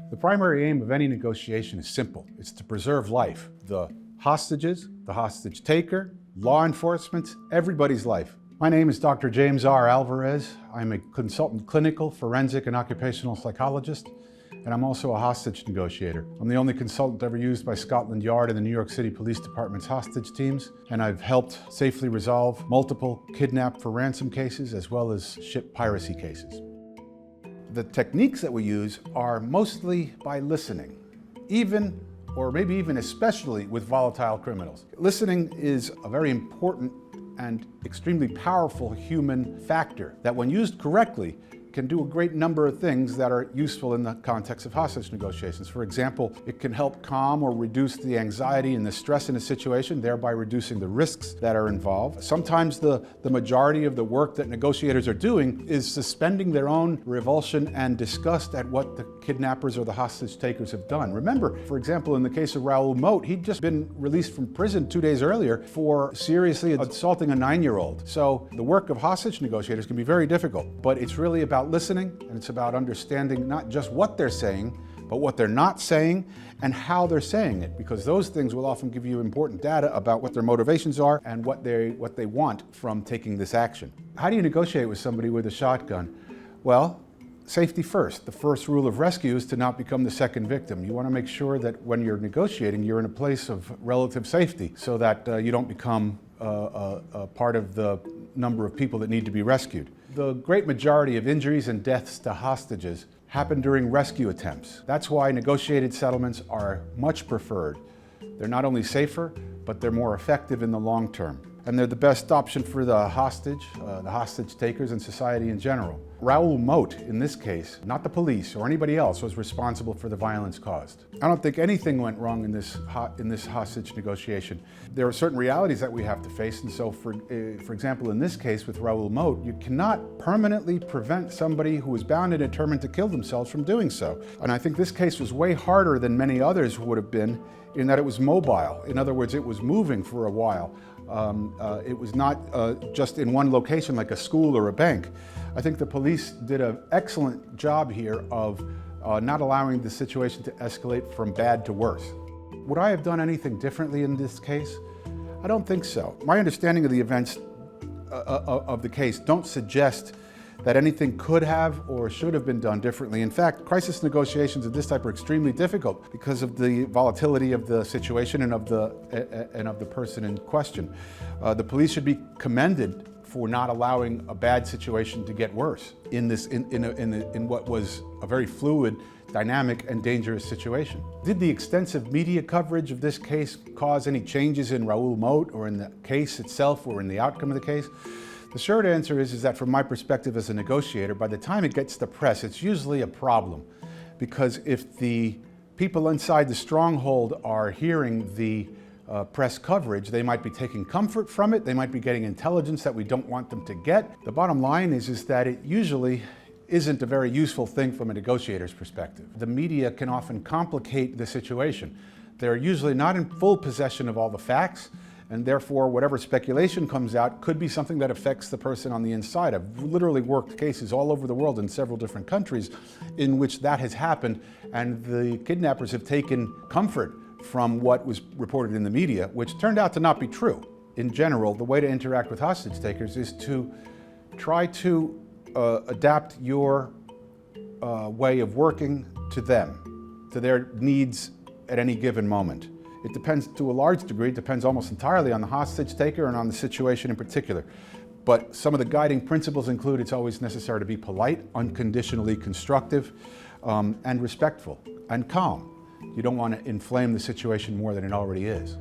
The primary aim of any negotiation is simple. It's to preserve life. The hostages, the hostage taker, law enforcement, everybody's life. My name is Dr. James R Álvarez. I'm a consultant clinical, forensic, and occupational psychologist, and I'm also a hostage negotiator. I'm the only consultant ever used by Scotland Yard and the New York City Police Department's hostage teams, and I've helped safely resolve multiple kidnap for ransom cases as well as ship piracy cases. The techniques that we use are mostly by listening, even, or maybe even especially with volatile criminals. Listening is a very important and extremely powerful human factor that, when used correctly, can do a great number of things that are useful in the context of hostage negotiations. For example, it can help calm or reduce the anxiety and the stress in a situation, thereby reducing the risks that are involved. Sometimes the majority of the work that negotiators are doing is suspending their own revulsion and disgust at what the kidnappers or the hostage takers have done. Remember, for example, in the case of Raoul Moat, he'd just been released from prison 2 days earlier for seriously assaulting a 9-year-old. So the work of hostage negotiators can be very difficult, but it's really about listening, and it's about understanding not just what they're saying, but what they're not saying and how they're saying it, because those things will often give you important data about what their motivations are and what they want from taking this action. How do you negotiate with somebody with a shotgun? Well, safety first. The first rule of rescue is to not become the second victim. You want to make sure that when you're negotiating, you're in a place of relative safety so that you don't become a part of the number of people that need to be rescued. The great majority of injuries and deaths to hostages happen during rescue attempts. That's why negotiated settlements are much preferred. They're not only safer, but they're more effective in the long term. And they're the best option for the hostage takers, and society in general. Raoul Moat, in this case, not the police or anybody else, was responsible for the violence caused. I don't think anything went wrong in this hostage negotiation. There are certain realities that we have to face, and so for example, in this case with Raoul Moat, you cannot permanently prevent somebody who is bound and determined to kill themselves from doing so. And I think this case was way harder than many others would have been, in that it was mobile. In other words, it was moving for a while. It was not just in one location like a school or a bank. I think the police did an excellent job here of not allowing the situation to escalate from bad to worse. Would I have done anything differently in this case? I don't think so. My understanding of the events of the case don't suggest that anything could have or should have been done differently. In fact, crisis negotiations of this type are extremely difficult because of the volatility of the situation and of the person in question. The police should be commended for not allowing a bad situation to get worse in what was a very fluid, dynamic, and dangerous situation. Did the extensive media coverage of this case cause any changes in Raoul Moat or in the case itself or in the outcome of the case? The short answer is that from my perspective as a negotiator, by the time it gets to press, it's usually a problem. Because if the people inside the stronghold are hearing the press coverage, they might be taking comfort from it, they might be getting intelligence that we don't want them to get. The bottom line is that it usually isn't a very useful thing from a negotiator's perspective. The media can often complicate the situation. They're usually not in full possession of all the facts, and therefore whatever speculation comes out could be something that affects the person on the inside. I've literally worked cases all over the world in several different countries in which that has happened, and the kidnappers have taken comfort from what was reported in the media, which turned out to not be true. In general, the way to interact with hostage takers is to try to adapt your way of working to them, to their needs at any given moment. It depends to a large degree, it depends almost entirely on the hostage taker and on the situation in particular. But some of the guiding principles include it's always necessary to be polite, unconditionally constructive, and respectful, and calm. You don't want to inflame the situation more than it already is.